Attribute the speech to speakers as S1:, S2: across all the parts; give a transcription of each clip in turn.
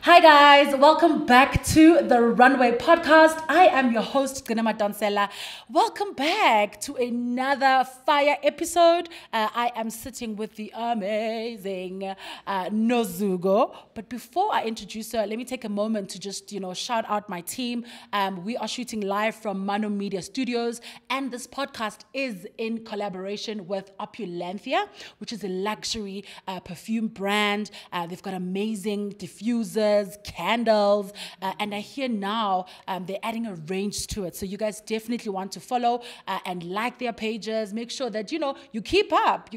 S1: Hi guys, welcome back to the Runway Podcast. I am your host, Ntshangase. Welcome back to another fire episode. I am sitting with the amazing Nozuko. But before I introduce her, let me take a moment to just, shout out my team. We are shooting live from Mano Media Studios, and this podcast is in collaboration with Opulentia, which is a luxury perfume brand. They've got amazing diffusers, candles, and I hear now they're adding a range to it. So you guys definitely want to follow and like their pages. Make sure that, you keep up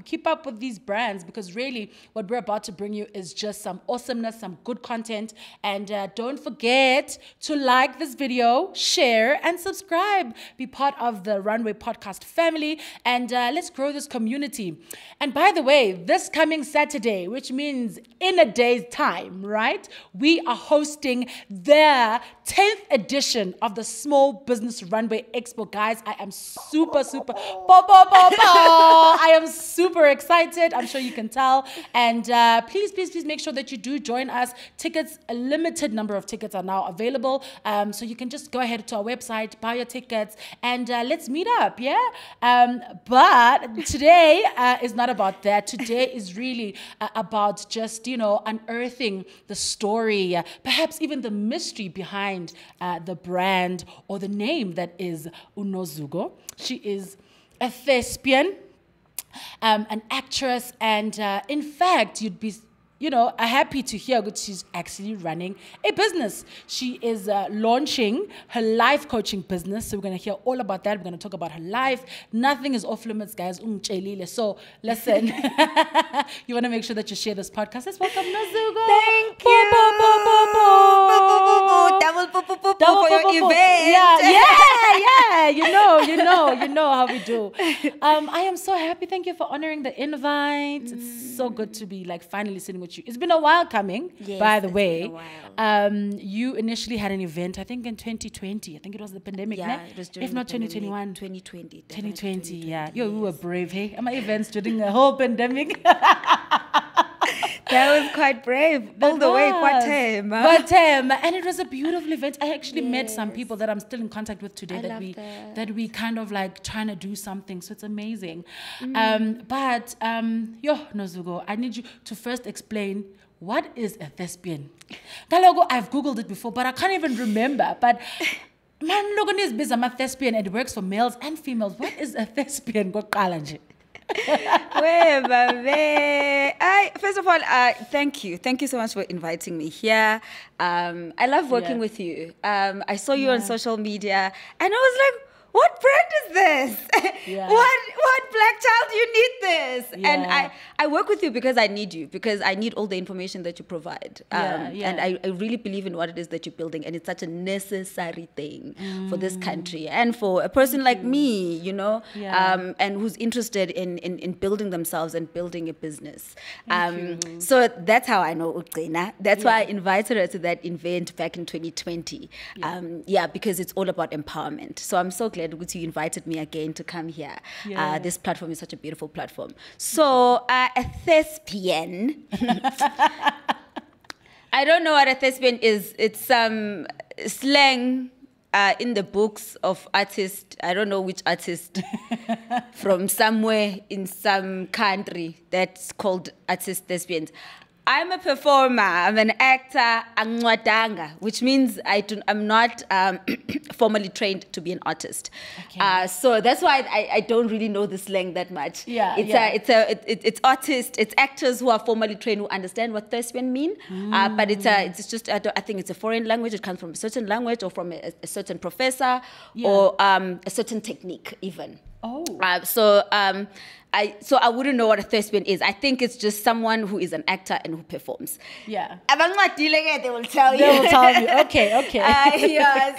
S1: with these brands, because really what we're about to bring you is just some awesomeness, some good content. And don't forget to like this video, share, and subscribe. Be part of the Runway Podcast family, and let's grow this community. And by the way, this coming Saturday, which means in a day's time, right? We are hosting the 10th edition of the Small Business Runway Expo. Guys, I am super, I am super excited. I'm sure you can tell. And please make sure that you do join us. Tickets, a limited number of tickets are now available. So you can just go ahead to our website, buy your tickets, and let's meet up, yeah? But today is not about that. Today is really about just, unearthing the story, perhaps even the mystery behind the brand or the name that is Nozuko. She is a thespian, an actress, and in fact, you'd be happy to hear that she's actually running a business. She is launching her life coaching business. So we're going to hear all about that. We're going to talk about her life. Nothing is off limits, guys. So listen, you want to make sure that you share this podcast. Let's welcome Nozuko.
S2: Thank you. Double for your event.
S1: Yeah. You know how we do. I am so happy. Thank you for honoring the invite. It's so good to be finally sitting with you. It's been a while coming,
S2: yes,
S1: by the way.
S2: Been a while.
S1: You initially had an event, I think in 2020. I think it was the pandemic.
S2: Yeah, it was during
S1: if not
S2: the
S1: 2021.
S2: 2020.
S1: 2020, yeah.
S2: Yes.
S1: We were brave, hey? My events during the whole pandemic.
S2: That was quite brave. All the way, and
S1: it was a beautiful event. I actually met some people that I'm still in contact with today that we kind of trying to do something. So it's amazing. Nozuko, I need you to first explain, what is a thespian? I've Googled it before, but I can't even remember. But man, Logan is busy. I'm a thespian, and it works for males and females. What is a thespian?
S2: First of all, thank you so much for inviting me here. I love working with you. I saw you on social media, and I was like, what brand is this? What black child, you need this? And I work with you because I need you, because I need all the information that you provide. And I really believe in what it is that you're building, and it's such a necessary thing for this country and for a person like me, and who's interested in building themselves and building a business. So that's how I know Uqina. That's why I invited her to that event back in 2020. Because it's all about empowerment. So I'm so glad you invited me again to come here. This platform is such a beautiful platform. So a thespian, I don't know what a thespian is. It's some slang in the books of artists. I don't know which artist from somewhere in some country that's called artist thespians. I'm a performer, I'm an actor, which means I'm not formally trained to be an artist. Okay. So that's why I don't really know the slang that much. It's artists, it's actors who are formally trained who understand what thespian mean. But it's just, I think it's a foreign language. It comes from a certain language or from a certain professor or a certain technique even. So I wouldn't know what a thespian is. I think it's just someone who is an actor and who performs.
S1: Yeah.
S2: They will tell you.
S1: They will tell you. Okay.
S2: So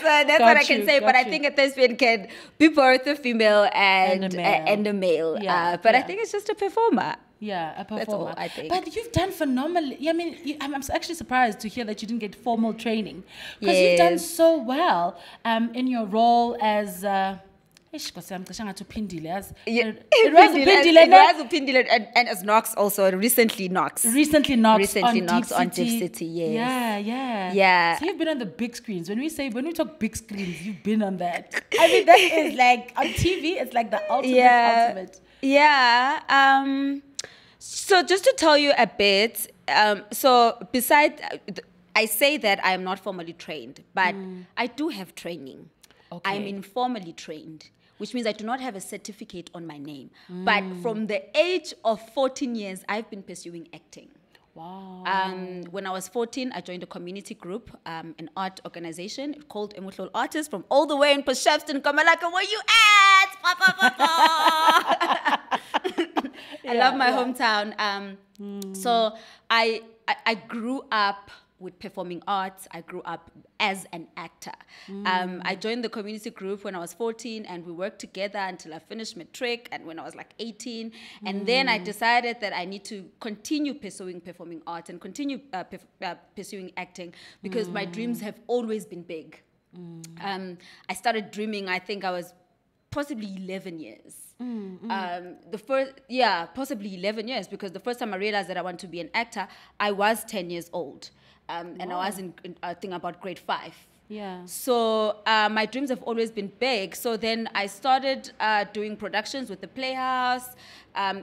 S2: that's what I can say. But I think a thespian can be both a female and a male. But I think it's just a performer.
S1: Yeah, a performer.
S2: That's all I think.
S1: But you've done phenomenally. I mean, I'm actually surprised to hear that you didn't get formal training, because you've done so well in your role as Ish, because I'm to Pindile.
S2: Yeah.
S1: It was
S2: Pindile and as Knox also recently Knox.
S1: Recently Knox
S2: on Deep City, yes.
S1: Yeah. So you've been on the big screens. When we talk big screens, you've been on that. I mean, that is like on TV. It's like the ultimate.
S2: Yeah. So just to tell you a bit, so besides, I say that I am not formally trained, but I do have training.
S1: Okay.
S2: I'm informally trained, which means I do not have a certificate on my name. But from the age of 14 years, I've been pursuing acting.
S1: Wow.
S2: When I was 14, I joined a community group, an art organization called Emotional Artists from all the way in Peshafton, Kamalaka, where you at? I love my hometown. So I grew up with performing arts. I grew up as an actor. I joined the community group when I was 14, and we worked together until I finished matric, and when I was like 18. And then I decided that I need to continue pursuing performing arts and continue pursuing acting, because my dreams have always been big. I started dreaming, I think I was possibly 11 years. Possibly 11 years, because the first time I realized that I want to be an actor, I was 10 years old. And I was in I think about grade 5.
S1: Yeah.
S2: So my dreams have always been big. So then I started doing productions with the Playhouse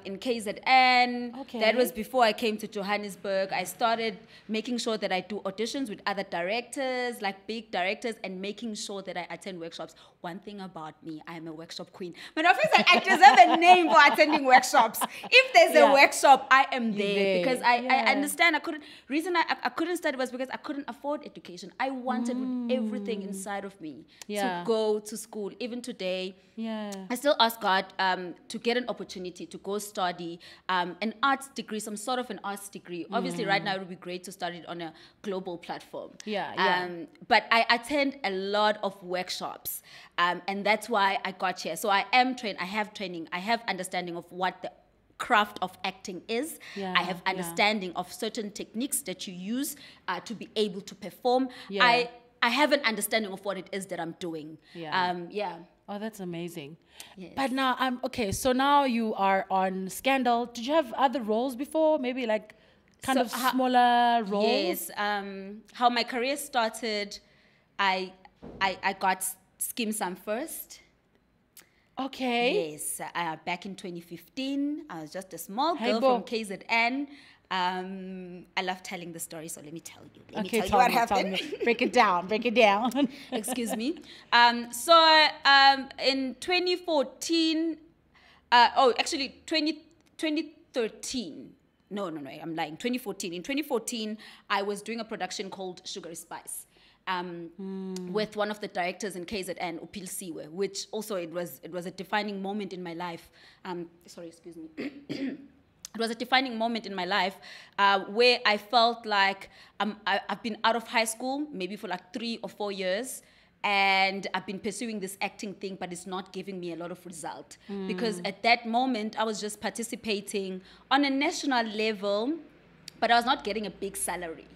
S2: in KZN.
S1: Okay.
S2: That was before I came to Johannesburg. I started making sure that I do auditions with other directors, like big directors, and making sure that I attend workshops. One thing about me, I am a workshop queen. But obviously, I deserve a name for attending workshops. If there's a workshop, I am there, because I understand. I couldn't study was because I couldn't afford education. I wanted with everything inside of me to go to school. Even today, I still ask God to get an opportunity to go study an arts degree, some sort of an arts degree. Obviously, right now it would be great to study it on a global platform. But I attend a lot of workshops, and that's why I got here. So I am trained. I have training. I have understanding of what the craft of acting is. I have understanding of certain techniques that you use to be able to perform. I have an understanding of what it is that I'm doing.
S1: Oh, that's amazing.
S2: Yes.
S1: But now okay. So now you are on Scandal. Did you have other roles before? Maybe like kind of smaller roles?
S2: Yes. How my career started, I got Skim Sam first.
S1: Okay.
S2: Yes. Back in 2015, I was just a small girl from KZN. I love telling the story, so let me tell you. Let me tell you what happened.
S1: Break it down.
S2: Excuse me. So in 2014, actually 2013. No, I'm lying. 2014. In 2014, I was doing a production called Sugar is Spice. With one of the directors in KZN, Upil Siwe, which also it was a defining moment in my life. Sorry, excuse me. It was a defining moment in my life where I felt like I've been out of high school maybe for like 3 or 4 years, and I've been pursuing this acting thing, but it's not giving me a lot of result. Because at that moment, I was just participating on a national level, but I was not getting a big salary.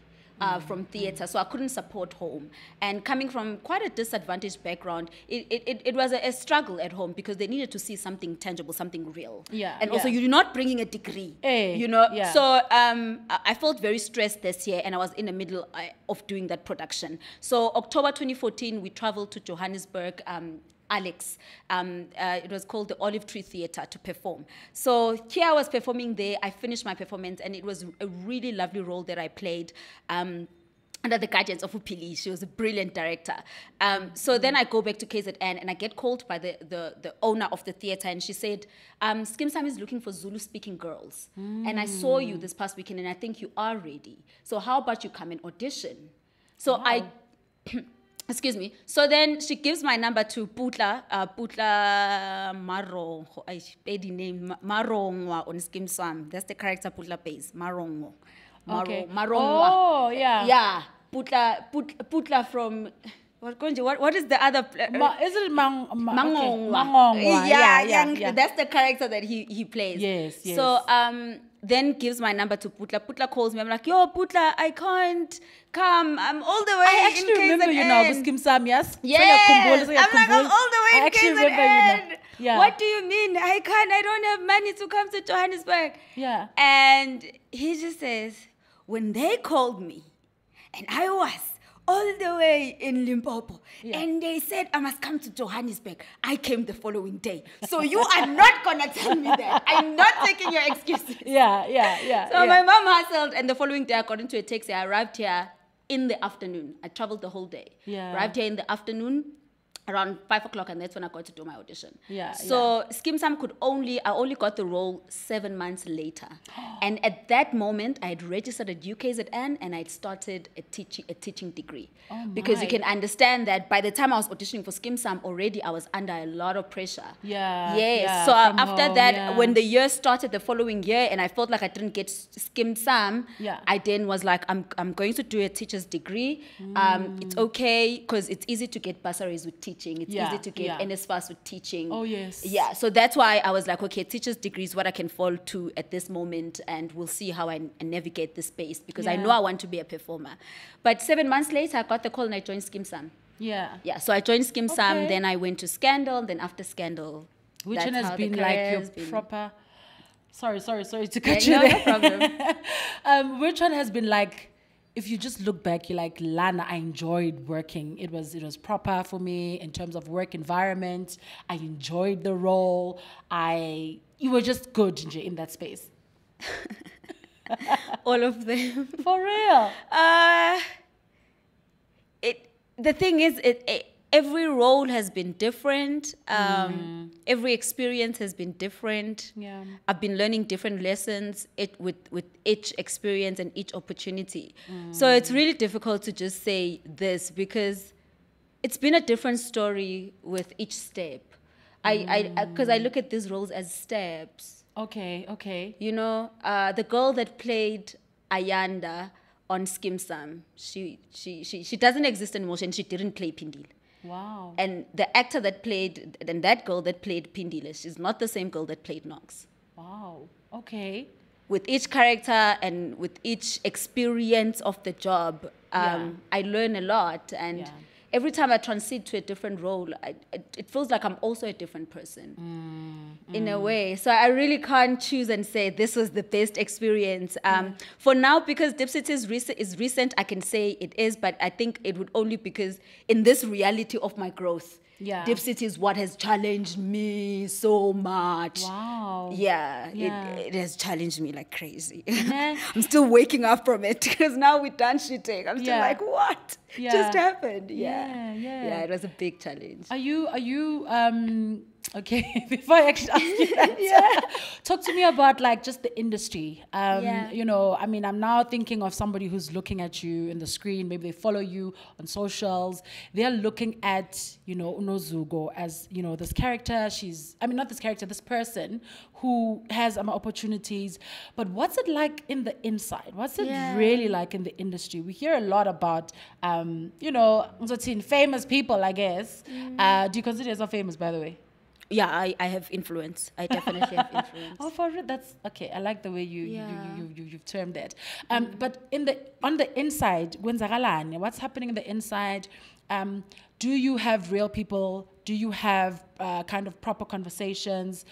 S2: From theatre, so I couldn't support home. And coming from quite a disadvantaged background, it was a struggle at home, because they needed to see something tangible, something real. And also, you're not bringing a degree, you know. So I felt very stressed this year, and I was in the middle of doing that production. So October 2014, we traveled to Johannesburg, Alex. It was called the Olive Tree Theatre to perform. So here I was performing there. I finished my performance, and it was a really lovely role that I played under the guidance of Upili. She was a brilliant director. So then I go back to KZN, and I get called by the owner of the theatre, and she said, Skim Sam is looking for Zulu-speaking girls. And I saw you this past weekend, and I think you are ready. So how about you come and audition? So excuse me. So then she gives my number to Putla Marong. I paid the name Marongwa on Skim Sam. That's the character Putla pays. Marongwa.
S1: Okay.
S2: Marongwa.
S1: Oh, yeah.
S2: Yeah. Putla from what is the other?
S1: Is it
S2: Mangongwa?
S1: Mangongwa.
S2: Yeah. That's the character that he plays.
S1: Yes.
S2: So then gives my number to Putla. Putla calls me. I'm like, yo, Putla, I can't come. I'm all the way
S1: I actually remember you now, Skim Sam, yes?
S2: Yes. I'm like, I'm all the way in KZN.
S1: Yeah.
S2: What do you mean? I can't. I don't have money to come to Johannesburg.
S1: Yeah.
S2: And he just says, when they called me, and I was all the way in Limpopo, and they said I must come to Johannesburg, I came the following day. So you are not going to tell me that. I'm not taking your excuses.
S1: Yeah.
S2: So my mom hustled, and the following day, according to a taxi, I arrived here in the afternoon. I traveled the whole day.
S1: Yeah.
S2: Arrived here in the afternoon, around 5 o'clock, and that's when I got to do my audition. So Skim Sam I only got the role 7 months later. And at that moment, I had registered at UKZN and I'd started a teaching degree. Because you can understand that by the time I was auditioning for Skim Sam, already I was under a lot of pressure. So after that, when the year started the following year and I felt like I didn't get Skim Sam, I then was like, I'm going to do a teacher's degree. It's okay, because it's easy to get bursaries with teaching. It's easy to get NSFAS with teaching.
S1: Oh, yes.
S2: Yeah, so that's why I was like, okay, teacher's degree is what I can fall to at this moment, and we'll see how I navigate this space, because I know I want to be a performer. But 7 months later, I got the call and I joined Skim Sam. Yeah, so I joined Skim Sam, then I went to Scandal, then after Scandal.
S1: Which one has been like your proper... Sorry to cut you
S2: there.
S1: No
S2: problem.
S1: Which one has been like... If you just look back, you're like, Lana, I enjoyed working. It was proper for me in terms of work environment. I enjoyed the role. You were just good in that space.
S2: All of them.
S1: For real.
S2: The thing is, every role has been different. Every experience has been different.
S1: Yeah.
S2: I've been learning different lessons with each experience and each opportunity. So it's really difficult to just say this, because it's been a different story with each step. Because I look at these roles as steps.
S1: Okay.
S2: You know, the girl that played Ayanda on Skim Sam, she doesn't exist anymore, and she didn't play Pindile.
S1: Wow.
S2: And the actor that played, and that girl that played Pindile, she's not the same girl that played Knox.
S1: Wow. Okay.
S2: With each character and with each experience of the job, I learn a lot. And every time I transit to a different role, it feels like I'm also a different person in a way. So I really can't choose and say this was the best experience. For now, because Dip City is recent, I can say it is, but I think it would only because in this reality of my growth, Dip City is what has challenged me so much.
S1: Wow.
S2: It has challenged me like crazy. I'm still waking up from it, because now we're done shooting. I'm still like, what just happened? It was a big challenge.
S1: Are you okay, before I actually ask you that, talk to me about like just the industry. You know, I mean, I'm now thinking of somebody who's looking at you in the screen. Maybe they follow you on socials. They're looking at, you know, Nozuko as, you know, this character. This person who has opportunities. But what's it like in the inside? What's it really like in the industry? We hear a lot about, you know, famous people, I guess. Do you consider yourself famous, by the way?
S2: Yeah, I have influence. I definitely have influence.
S1: Oh, for real? That's okay. I like the way you've termed it. But on the inside, what's happening in the inside? Do you have real people? Do you have kind of proper conversations?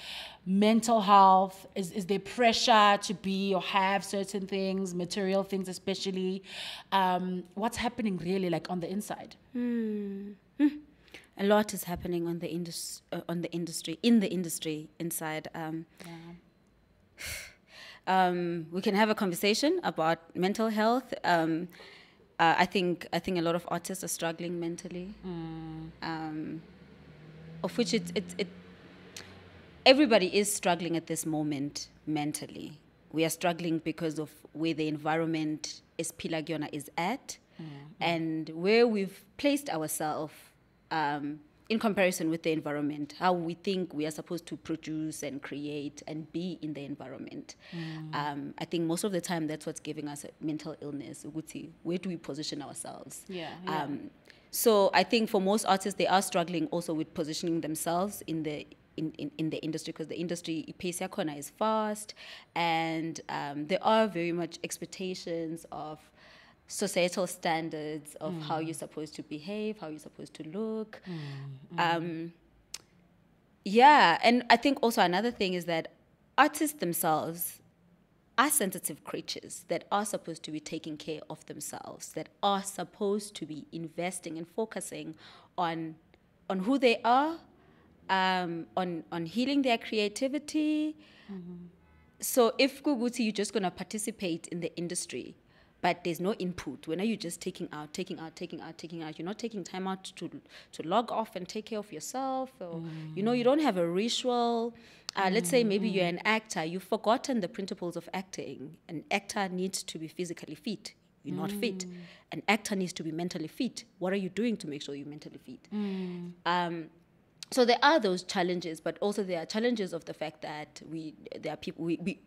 S1: Mental health? Is there pressure to be or have certain things, material things especially? What's happening really like on the inside?
S2: A lot is happening on the industry inside. We can have a conversation about mental health. I think a lot of artists are struggling mentally, of which everybody is struggling at this moment mentally. We are struggling because of where the environment is at, and where we've placed ourselves. In comparison with the environment, how we think we are supposed to produce and create and be in the environment. I think most of the time that's what's giving us a mental illness. Where do we position ourselves? So I think for most artists, they are struggling also with positioning themselves in the in the industry, because the industry pace yakona is fast, and there are very much expectations of societal standards of how you're supposed to behave, how you're supposed to look. Yeah, and I think also another thing is that artists themselves are sensitive creatures that are supposed to be taking care of themselves, that are supposed to be investing and focusing on who they are, on healing their creativity. So if Guguti, you're just going to participate in the industry, but there's no input, when are you just taking out, you're not taking time out to log off and take care of yourself, or you don't have a ritual. Let's say maybe you're an actor, you've forgotten the principles of acting. An actor needs to be physically fit. You're not fit. An actor needs to be mentally fit. What are you doing to make sure you're mentally fit? So there are those challenges, but also there are challenges of the fact that there are people, we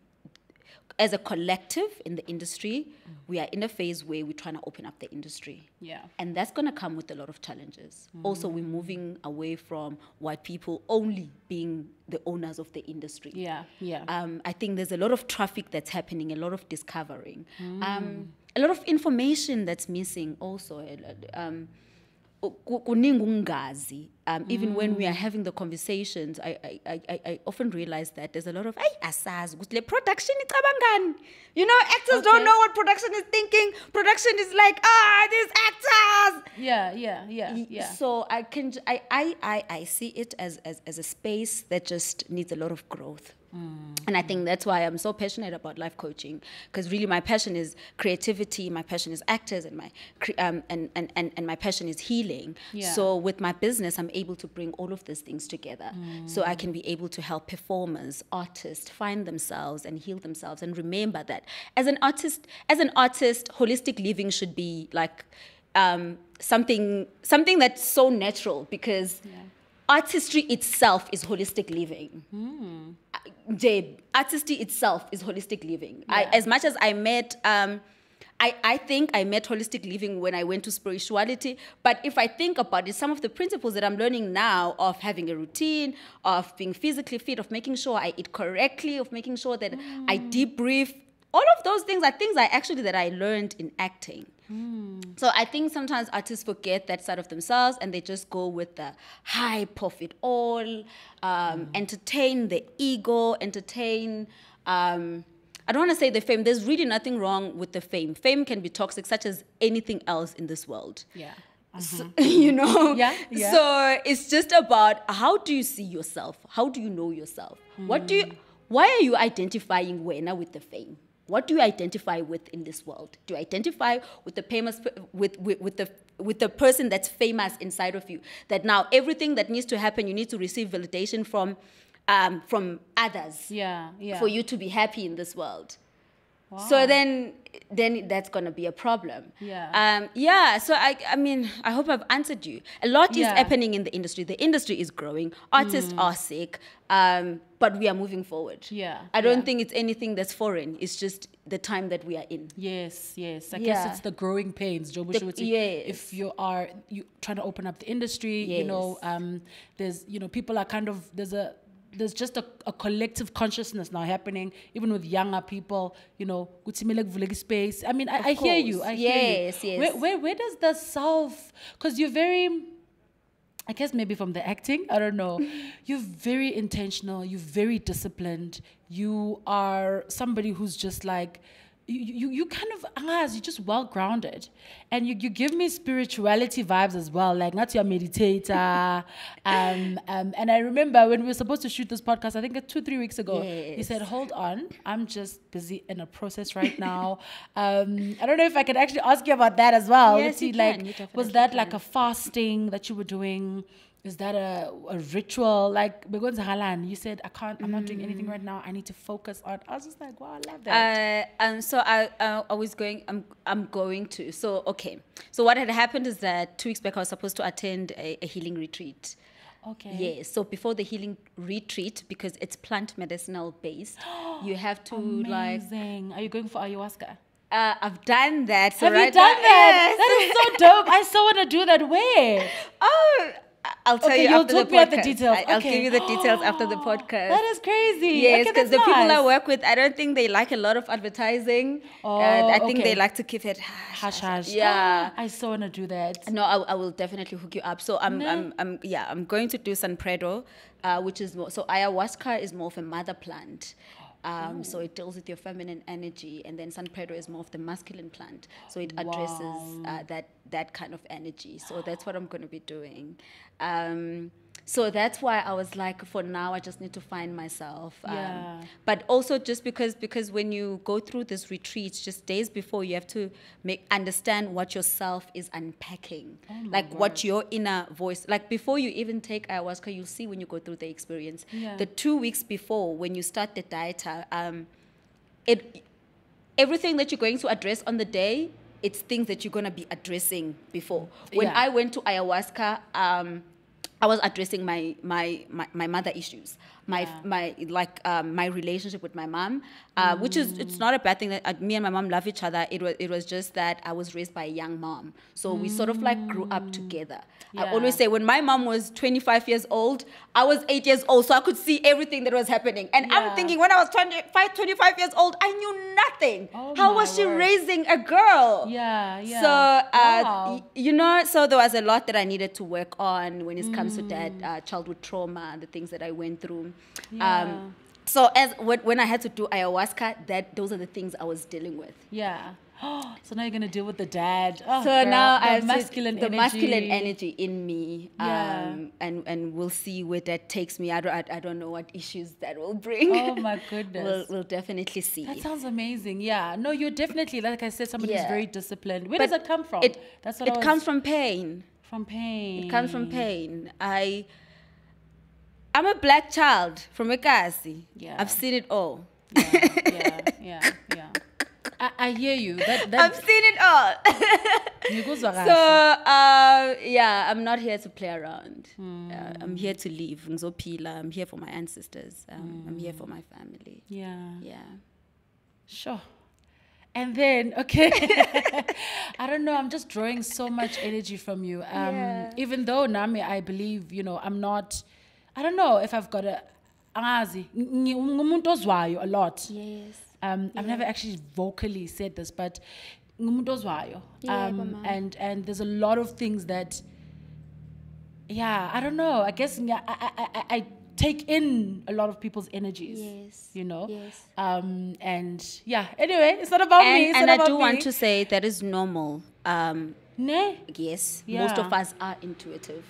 S2: as a collective in the industry, we are in a phase where we're trying to open up the industry.
S1: Yeah.
S2: And that's going to come with a lot of challenges. Also, we're moving away from white people only being the owners of the industry.
S1: Yeah, yeah.
S2: I think there's a lot of traffic that's happening, a lot of discovering, a lot of information that's missing also. Even when we are having the conversations, I often realize that there's a lot of production. Actors don't know what production is thinking. Production is like, these actors.
S1: Yeah.
S2: So I see it as a space that just needs a lot of growth. And I think that's why I'm so passionate about life coaching, because really my passion is creativity, my passion is actors, and my passion is healing.
S1: Yeah.
S2: So with my business, I'm able to bring all of these things together, so I can be able to help performers, artists find themselves and heal themselves, and remember that as an artist, holistic living should be like something that's so natural, because artistry itself is holistic living. Artistry itself is holistic living.
S1: Yeah.
S2: As much as I met, I think I met holistic living when I went to spirituality. But if I think about it, some of the principles that I'm learning now of having a routine, of being physically fit, of making sure I eat correctly, of making sure that I debrief, all of those things are things that I learned in acting. So I think sometimes artists forget that side of themselves, and they just go with the hype of it all, entertain the ego, entertain, I don't want to say the fame. There's really nothing wrong with the fame. Fame can be toxic, such as anything else in this world.
S1: Yeah.
S2: So,
S1: Yeah.
S2: So it's just about, how do you see yourself? How do you know yourself? Why are you identifying Wena with the fame? What do you identify with in this world? Do you identify with the famous, with the person that's famous inside of you? That now everything that needs to happen, you need to receive validation from others.
S1: Yeah.
S2: For you to be happy in this world.
S1: Wow.
S2: So then that's gonna be a problem.
S1: Yeah.
S2: So I mean, I hope I've answered you. A lot is happening in the industry. The industry is growing. Artists are sick, but we are moving forward.
S1: Yeah.
S2: I don't think it's anything that's foreign. It's just the time that we are in.
S1: Yes. I guess it's the growing pains, Joe Bushuti.
S2: Yes.
S1: If you trying to open up the industry,
S2: Yes.
S1: there's people are kind of, there's just a collective consciousness now happening, even with younger people, space. I mean, I hear you. I hear you.
S2: Yes.
S1: Where does the self, because you're very, I guess maybe from the acting, I don't know, you're very intentional, you're very disciplined, you are somebody who's just like, you kind of, you're just well-grounded. And you give me spirituality vibes as well, like not your meditator. And I remember when we were supposed to shoot this podcast, I think 2-3 weeks ago, you said, hold on, I'm just busy in a process right now. I don't know if I could actually ask you about that as well.
S2: Yes, you can. You
S1: was that like a fasting that you were doing? Is that a ritual? Like, you said, I'm not doing anything right now. I need to focus on. I was just like, wow, I love that.
S2: So I was going, I'm going to. So, okay. So what had happened is that 2 weeks back, I was supposed to attend a healing retreat.
S1: Okay.
S2: Yes. So before the healing retreat, because it's plant medicinal based, you have to
S1: Amazing. Are you going for ayahuasca?
S2: I've done that. So
S1: have you done that? Yes. That is so dope. I so want to do that. Where?
S2: I'll tell you
S1: you'll
S2: after the
S1: talk me at the
S2: podcast.
S1: details.
S2: I'll give you the details after the podcast.
S1: That is crazy.
S2: Yes,
S1: Okay,
S2: because
S1: that's
S2: the people I
S1: nice.
S2: work with, I don't think they like a lot of advertising. I think they like to keep it
S1: Hush, hush.
S2: Yeah.
S1: I so want to do that.
S2: No, I will definitely hook you up. So I'm going to do San Pedro, which is more, so ayahuasca is more of a mother plant. So it deals with your feminine energy, and then San Pedro is more of the masculine plant. So it addresses that kind of energy. So that's what I'm going to be doing. So that's why I was like, for now, I just need to find myself. But also just because when you go through this retreat, just days before, you have to understand what yourself is unpacking. What your inner voice, like before you even take ayahuasca, you'll see when you go through the experience. The 2 weeks before, when you start the diet, everything that you're going to address on the day, it's things that you're going to be addressing before. When I went to ayahuasca, I was addressing my mother issues, my relationship with my mom, which is, it's not a bad thing that me and my mom love each other. It was just that I was raised by a young mom, so we sort of like grew up together. I always say when my mom was 25 years old, I was 8 years old, so I could see everything that was happening. And I'm thinking when I was 25 years old, I knew nothing. How was she raising a girl? So so there was a lot that I needed to work on when it comes to that childhood trauma, the things that I went through. So when I had to do ayahuasca, those are the things I was dealing with.
S1: So now you're gonna deal with the dad.
S2: Now I have
S1: masculine
S2: energy in me, and we'll see where that takes me. I don't know what issues that will bring.
S1: Oh my goodness,
S2: we'll definitely see.
S1: That sounds amazing. No, you're definitely, like I said, somebody who's very disciplined. Where does it come from?
S2: It comes from pain.
S1: From pain.
S2: It comes from pain. I'm a black child from Ekasi. I've seen it all.
S1: Yeah. I hear you.
S2: I've seen it all. So, I'm not here to play around. I'm here to live. I'm here for my ancestors. I'm here for my family.
S1: Sure. And then, okay, I don't know, I'm just drawing so much energy from you. Even though, Nami, I believe, I'm not, I don't know if I've got a lot. I've never actually vocally said this, but and there's a lot of things that, I don't know, I guess I take in a lot of people's energies, anyway, it's not about me.
S2: And I do want to say that is normal. Yes, most of us are intuitive.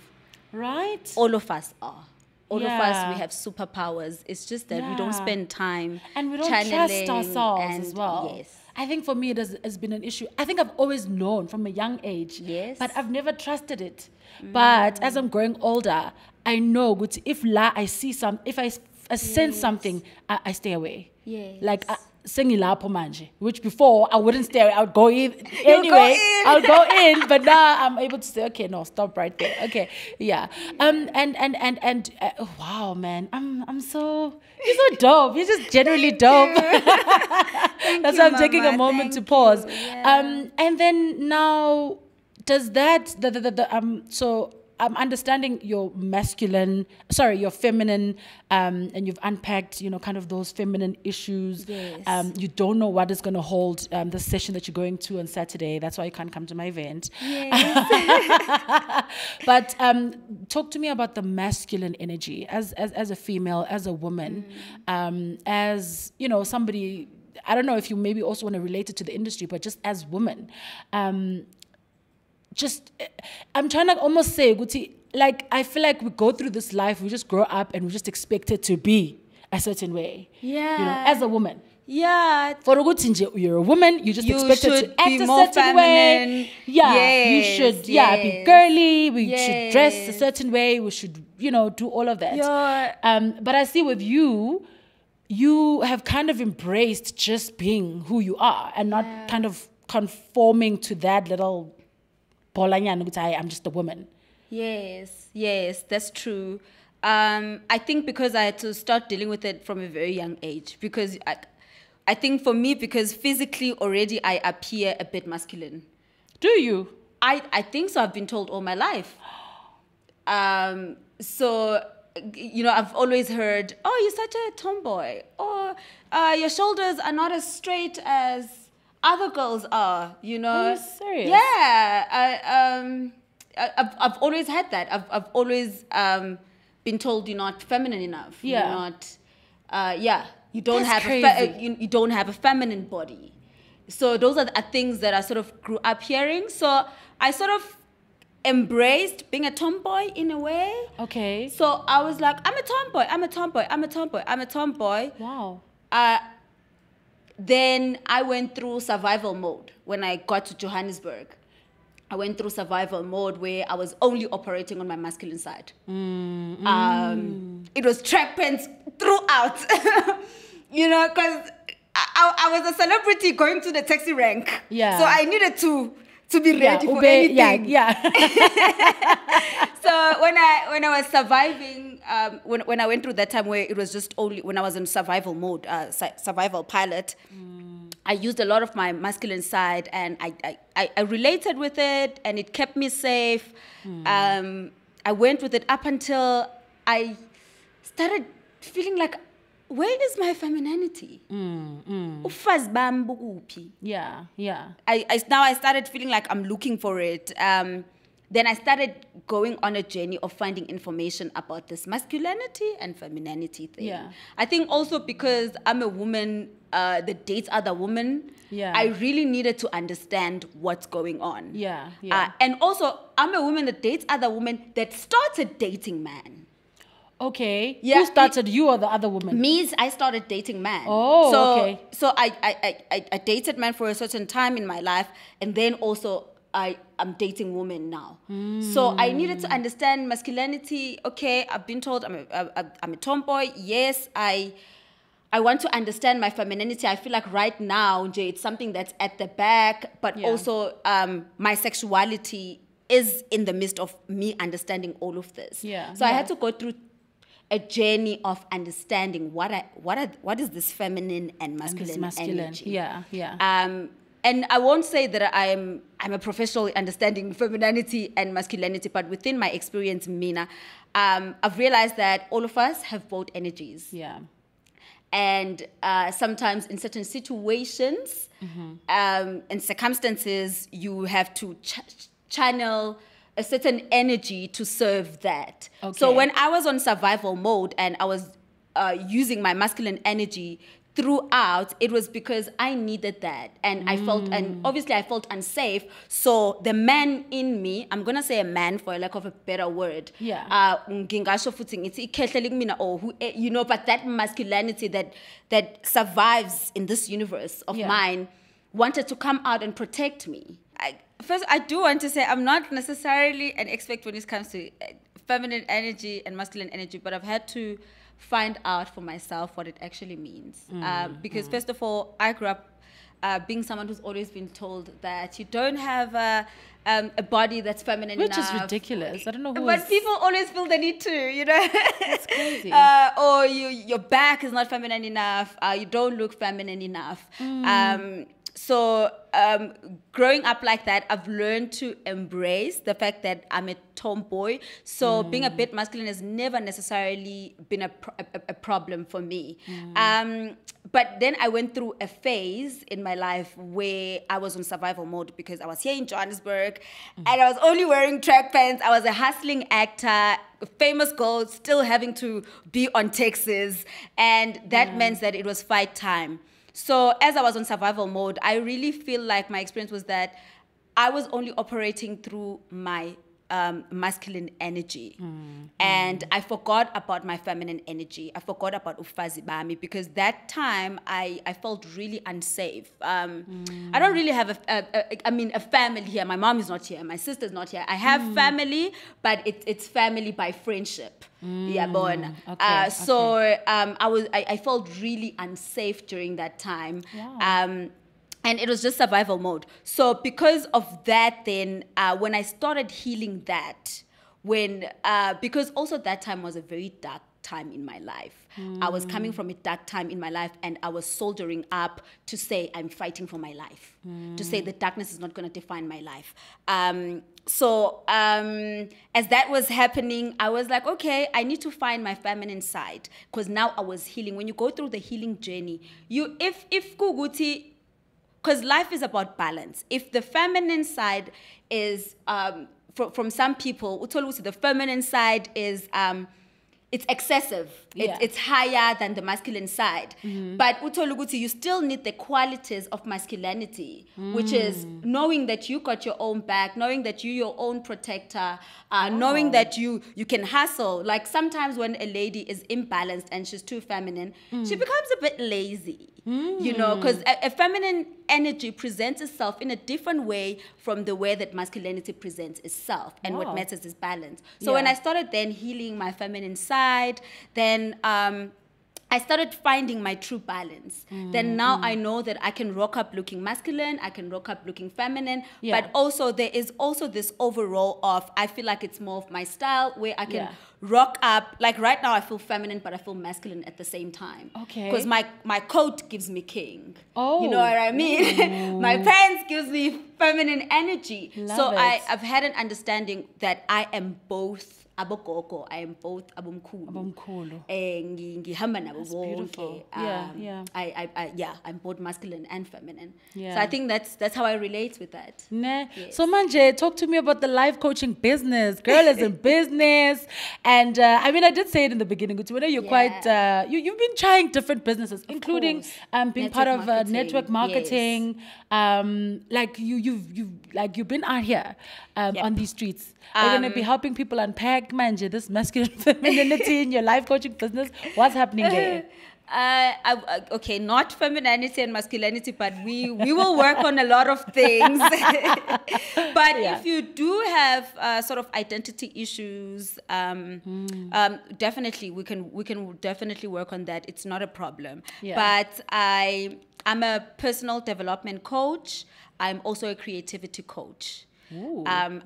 S1: Right?
S2: All of us are. All of us, we have superpowers. It's just that we don't spend time
S1: and we don't trust ourselves as well. I think for me it has been an issue. I think I've always known from a young age, but I've never trusted it. But as I'm growing older, I know if I see if I sense something, I stay away. Like sengilapho manje, which before I wouldn't stay away. I would go in anyway. I'll go in, but now I'm able to say, okay, no, stop right there. Okay, wow, man, you're so dope. You're just generally dope. That's why I'm taking a moment to pause. And then now, does that so I'm understanding your feminine, and you've unpacked, kind of those feminine issues. You don't know what is going to hold the session that you're going to on Saturday. That's why you can't come to my event. But talk to me about the masculine energy as a female, as a woman, as, somebody, I don't know if you maybe also want to relate it to the industry, but just as women. I'm trying to almost say, like, I feel like we go through this life, we just grow up and we just expect it to be a certain way. As a woman. For you're a woman, you just expect it to act a certain feminine way. You should be girly, we should dress a certain way, we should, do all of that. But I see with you have kind of embraced just being who you are and not kind of conforming to that little I'm just a woman. Yes, that's true. I think because I had to start dealing with it from a very young age, because I think for me, because physically already I appear a bit masculine. Do you?
S2: I think so. I've been told all my life. So, you know, I've always heard, oh, you're such a tomboy, or your shoulders are not as straight as other girls are, you know.
S1: Are you serious?
S2: Yeah, I've always had that. I've always been told you're not feminine enough.
S1: Yeah.
S2: You're not. You don't
S1: That's
S2: have you don't have a feminine body. So those are things that I sort of grew up hearing. So I sort of embraced being a tomboy in a way.
S1: Okay.
S2: So I was like, I'm a tomboy, I'm a tomboy, I'm a tomboy, I'm a tomboy.
S1: Wow.
S2: Then I went through survival mode when I got to Johannesburg. I went through survival mode where I was only operating on my masculine side. It was track pants throughout, you know, because I was a celebrity going to the taxi rank.
S1: Yeah.
S2: So I needed to be ready for anything.
S1: Yeah.
S2: So when I was surviving, when I went through that time where it was just only when I was in survival mode, survival pilot, I used a lot of my masculine side, and I related with it, and it kept me safe. I went with it up until I started feeling like, where is my femininity? Ufazi bami bukuphi?
S1: Yeah.
S2: Now I started feeling like I'm looking for it. Then I started going on a journey of finding information about this masculinity and femininity thing.
S1: Yeah.
S2: I think also because I'm a woman that dates other women,
S1: yeah.
S2: I really needed to understand what's going on.
S1: Yeah.
S2: And also, I'm a woman that dates other women that started dating men.
S1: Okay.
S2: Yeah.
S1: Who started, you or the other woman?
S2: Me, I started dating men.
S1: Oh, okay.
S2: So I dated men for a certain time in my life, and then also I'm dating women now. So I needed to understand masculinity. Okay, I've been told I'm a tomboy. Yes, I want to understand my femininity. I feel like right now, Jay, it's something that's at the back, but also my sexuality is in the midst of me understanding all of this.
S1: Yeah.
S2: So I had to go through a journey of understanding what is this feminine and masculine energy.
S1: Yeah.
S2: And I won't say that I'm a professional in understanding femininity and masculinity, but within my experience, Mina, I've realized that all of us have both energies.
S1: Yeah.
S2: And sometimes in certain situations and circumstances, you have to channel a certain energy to serve that.
S1: Okay.
S2: So when I was on survival mode and I was using my masculine energy throughout, it was because I needed that, and I felt, and obviously I felt unsafe. So the man in me, I'm gonna say a man for lack of a better word.
S1: Yeah.
S2: Ngingasho futhi ngithi ikhehlele kumina, or who, you know, but that masculinity that survives in this universe of mine wanted to come out and protect me. First, I do want to say I'm not necessarily an expert when it comes to feminine energy and masculine energy, but I've had to find out for myself what it actually means. Because first of all, I grew up being someone who's always been told that you don't have a body that's feminine enough.
S1: Which is ridiculous. I don't know who.
S2: But people always feel the need to, you know.
S1: That's crazy.
S2: Or your back is not feminine enough. You don't look feminine enough. So growing up like that, I've learned to embrace the fact that I'm a tomboy. So being a bit masculine has never necessarily been a problem for me. But then I went through a phase in my life where I was on survival mode because I was here in Johannesburg and I was only wearing track pants. I was a hustling actor, a famous girl, still having to be on Texas. And that meant that it was fight time. So as I was on survival mode, I really feel like my experience was that I was only operating through my masculine energy. And I forgot about my feminine energy. I forgot about ufazi bami because that time I felt really unsafe. I don't really have a family here. My mom is not here. My sister's not here. I have family, but it's family by friendship. Yeah, born. So I felt really unsafe during that time.
S1: Wow.
S2: And it was just survival mode. So because of that, then when I started healing that, because also that time was a very dark time in my life. I was coming from a dark time in my life, and I was soldiering up to say I'm fighting for my life, to say the darkness is not going to define my life. So as that was happening, I was like, okay, I need to find my feminine side, because now I was healing. When you go through the healing journey, if kuguti, because life is about balance. If the feminine side is from some people, the feminine side is it's excessive. It's higher than the masculine side. But utoluguti, you still need the qualities of masculinity, which is knowing that you got your own back, knowing that you're your own protector, knowing that you can hustle. Like sometimes when a lady is imbalanced and she's too feminine, she becomes a bit lazy. You know, because a feminine energy presents itself in a different way from the way that masculinity presents itself, and what matters is balance. So when I started then healing my feminine side, then I started finding my true balance. Then now I know that I can rock up looking masculine, I can rock up looking feminine, but also there is also this overall of, I feel like it's more of my style where I can rock up. Like right now I feel feminine, but I feel masculine at the same time. Okay. Because my coat gives me king. Oh. You know what I mean? My pants gives me feminine energy. So I've had an understanding that I am both abokoko, I am both abomkhulu. That's beautiful. I'm both masculine and feminine. Yeah. So I think that's how I relate with that.
S1: Yes. So Manje, talk to me about the life coaching business. Girl is in business, and I mean, I did say it in the beginning. You're quite you've been trying different businesses, including being part of network marketing. Yes. Like you've been out here on these streets. Are you going to be helping people unpack, Manje, this masculine femininity in your life coaching business? What's happening there?
S2: Okay, not femininity and masculinity, but we will work on a lot of things. But if you do have sort of identity issues, definitely we can definitely work on that. It's not a problem. Yeah. But I'm a personal development coach. I'm also a creativity coach. Ooh, I'm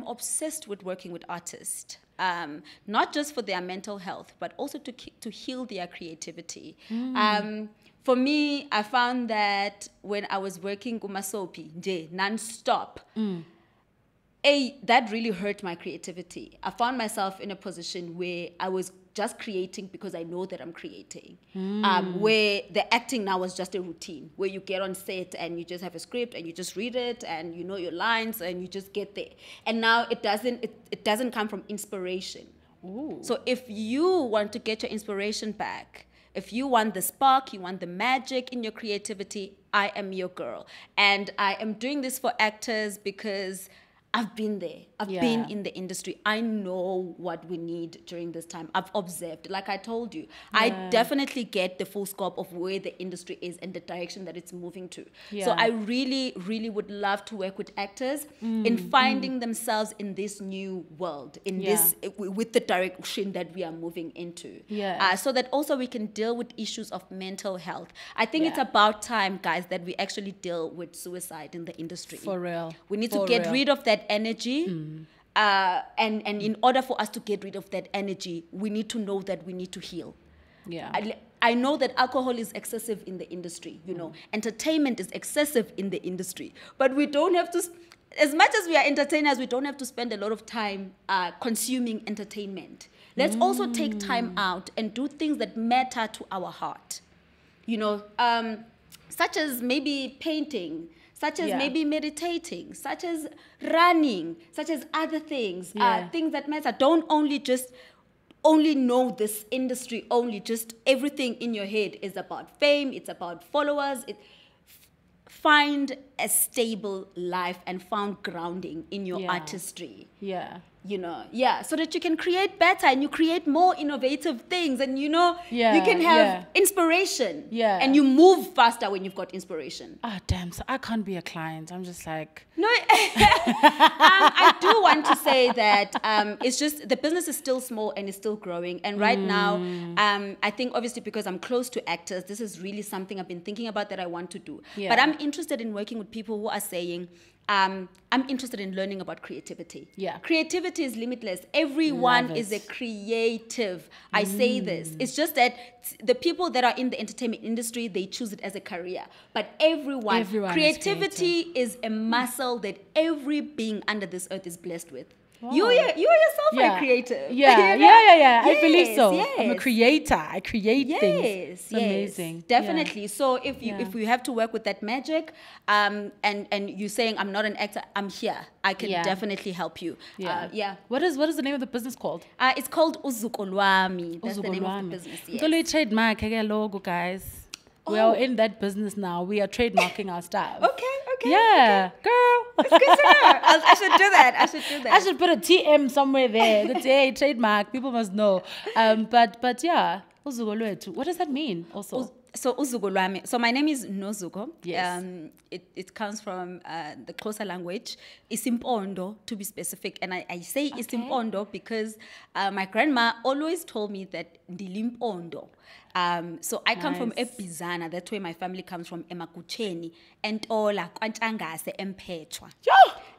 S2: obsessed with working with artists. Not just for their mental health, but also to heal their creativity. For me, I found that when I was working Gumasopi non-stop, that really hurt my creativity. I found myself in a position where I was just creating because I know that I'm creating. Where the acting now was just a routine, where you get on set and you just have a script and you just read it and you know your lines and you just get there. And now it doesn't come from inspiration. Ooh. So if you want to get your inspiration back, if you want the spark, you want the magic in your creativity, I am your girl. And I am doing this for actors because I've been there. I've been in the industry. I know what we need during this time. I've observed. Like I told you, I definitely get the full scope of where the industry is and the direction that it's moving to. So I really, really would love to work with actors in finding themselves in this new world, in this, with the direction that we are moving into. So that also we can deal with issues of mental health. I think it's about time, guys, that we actually deal with suicide in the industry. For real. We need to get rid of that energy, and in order for us to get rid of that energy, we need to know that we need to heal. I know that alcohol is excessive in the industry, you know, entertainment is excessive in the industry, but we don't have to, as much as we are entertainers, we don't have to spend a lot of time consuming entertainment. Let's also take time out and do things that matter to our heart, you know, such as maybe painting, such as maybe meditating, such as running, such as other things, things that matter. Don't only know this industry, just everything in your head is about fame, it's about followers. Find a stable life and found grounding in your artistry. You know, so that you can create better and you create more innovative things, and you know, you can have inspiration. And you move faster when you've got inspiration.
S1: Ah, damn, so I can't be a client. I'm just like...
S2: No, I do want to say that it's just, the business is still small and it's still growing. And right now, I think obviously because I'm close to actors, this is really something I've been thinking about that I want to do. But I'm interested in working with people who are saying, I'm interested in learning about creativity.
S1: Yeah.
S2: Creativity is limitless. Everyone is a creative. I say this. It's just that the people that are in the entertainment industry, they choose it as a career. But everyone creativity is a muscle that every being under this earth is blessed with. Wow. You yourself are creative.
S1: Yeah, yes, I believe so. Yes. I'm a creator. I create things. It's amazing.
S2: Definitely. Yeah. So if you have to work with that magic, and you're saying I'm not an actor, I'm here. I can definitely help you. Yeah.
S1: What is the name of the business called?
S2: It's called Nozuko Ntshangase. That's the name of the business.
S1: Yes. Trademark, logo, guys. We are in that business now. We are trademarking our stuff.
S2: Okay.
S1: Yeah,
S2: okay. Girl. It's good to know. I should do that.
S1: I should put a TM somewhere there. That's a trademark. People must know. But yeah, Uzuko Lwethu. What does that mean also?
S2: So Uzuko Lwami. So my name is Nozuko.
S1: Yes.
S2: It comes from the Xhosa language. Isimpondo, to be specific. And I say Isimpondo because my grandma always told me that Ndilimpondo. So I come from Ebizana. That's where my family comes from. Emakucheni, Ntola, Ntshanganse, Mpechwa.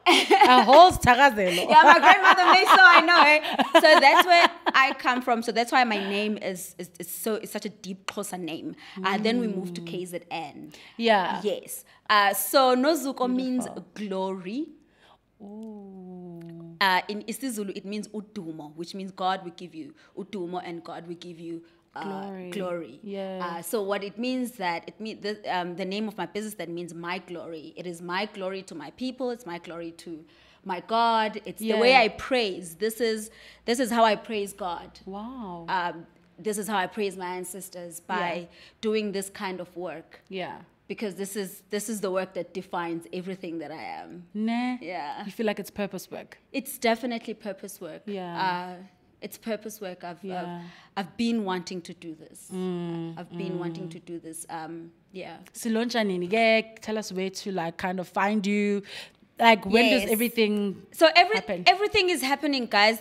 S1: A whole Ntshangaselo.
S2: Yeah, my grandmother made so I know it. So that's where I come from. So that's why my name is such a deep Xhosa name. Then we moved to KZN.
S1: Yeah.
S2: Yes. So Nozuko means glory.
S1: Ooh.
S2: In isiZulu it means udumo, which means God will give you udumo and God will give you glory.
S1: Yeah.
S2: So what it means the name of my business that means my glory. It is my glory to my people. It's my glory to my God. It's the way I praise. This is how I praise God.
S1: Wow.
S2: This is how I praise my ancestors by doing this kind of work.
S1: Yeah.
S2: Because this is the work that defines everything that I am.
S1: Nah.
S2: Yeah.
S1: You feel like it's purpose work?
S2: It's definitely purpose work.
S1: Yeah.
S2: It's purpose work. I've been wanting to do this. I've been wanting to do this. Yeah.
S1: Siloncha nini, tell us where to kind of find you. Like when does everything happen?
S2: Everything is happening, guys.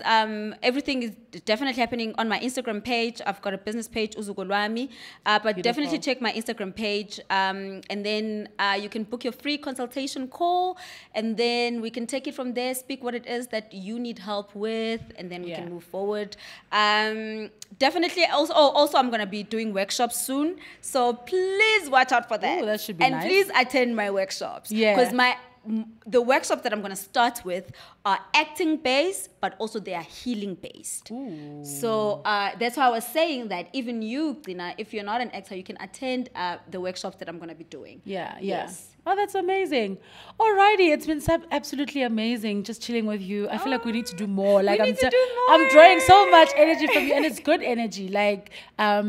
S2: Everything is definitely happening on my Instagram page. I've got a business page, Uzuko Lwami. But definitely check my Instagram page. And then you can book your free consultation call. And then we can take it from there, speak what it is that you need help with. And then we can move forward. Definitely. Also, I'm going to be doing workshops soon. So please watch out for that.
S1: Ooh, that should be nice.
S2: And please attend my workshops.
S1: Yeah.
S2: Because the workshops that I'm going to start with are acting based, but also they are healing based.
S1: Ooh.
S2: So that's why I was saying that even you, Gina, if you're not an actor, you can attend the workshops that I'm going to be doing.
S1: Yeah.
S2: Yes.
S1: Oh, that's amazing. Alrighty, it's been absolutely amazing just chilling with you. I feel like we need to do more. Like I'm drawing so much energy from you, and it's good energy. Like, I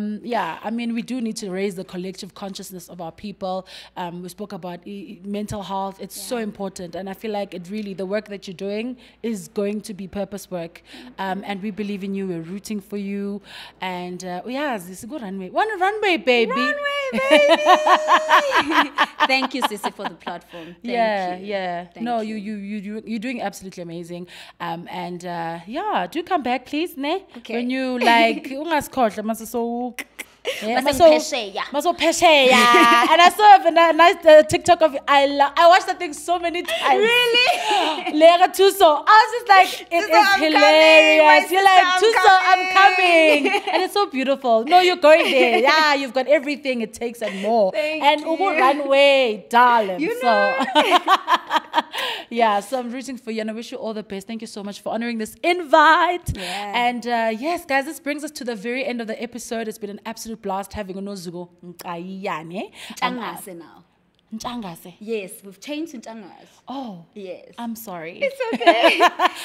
S1: mean, we do need to raise the collective consciousness of our people. We spoke about mental health. It's so important, and I feel like the work that you're doing is going to be purpose work. And we believe in you. We're rooting for you. And this is a good runway. One runway, baby.
S2: Runway, baby. Thank you, Sissy, for the platform. Thank you.
S1: You're doing absolutely amazing. Do come back, please, ne?
S2: Okay.
S1: When you ungasikhohle maso
S2: Pesheya.
S1: And I saw a nice TikTok of you. I watched that thing so many times.
S2: Really?
S1: Lega Tuso. I was just like, it is hilarious. You're like, Tuso, I'm coming. And it's so beautiful. No, you're going there. Yeah, you've got everything it takes and more.
S2: Thank you.
S1: Runway, darling.
S2: You know.
S1: So I'm rooting for you and I wish you all the best. Thank you so much for honoring this invite.
S2: Yeah.
S1: And yes, guys, this brings us to the very end of the episode. It's been an absolute blast having Nozuko
S2: Ntshangase now.
S1: Ntshangashe.
S2: Yes, we've changed to Ntshangashe.
S1: Oh.
S2: Yes.
S1: I'm sorry.
S2: It's okay.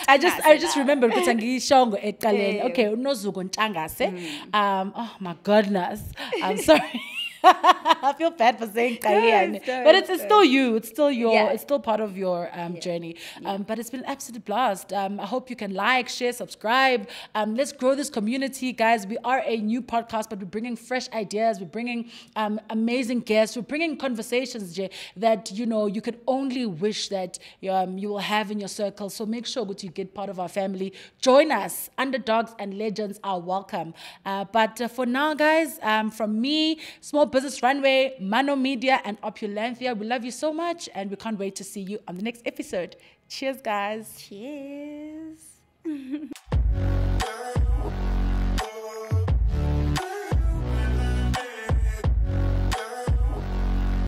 S1: I just remembered ukuthi ngishongo eqaleni. Okay, Nozuko Ntshangase. Oh my goodness. I'm sorry. I feel bad for saying Kayane, but it's still you. It's still it's still part of your journey. But it's been an absolute blast. I hope you can like, share, subscribe. Let's grow this community, guys. We are a new podcast, but we're bringing fresh ideas. We're bringing amazing guests. We're bringing conversations, Jay, that you could only wish that you will have in your circle. So make sure that you get part of our family. Join us. Underdogs and legends are welcome. But for now, guys, from me, small Business Runway, Mano Media, and Opulenthia. We love you so much, and we can't wait to see you on the next episode. Cheers, guys.
S2: Cheers.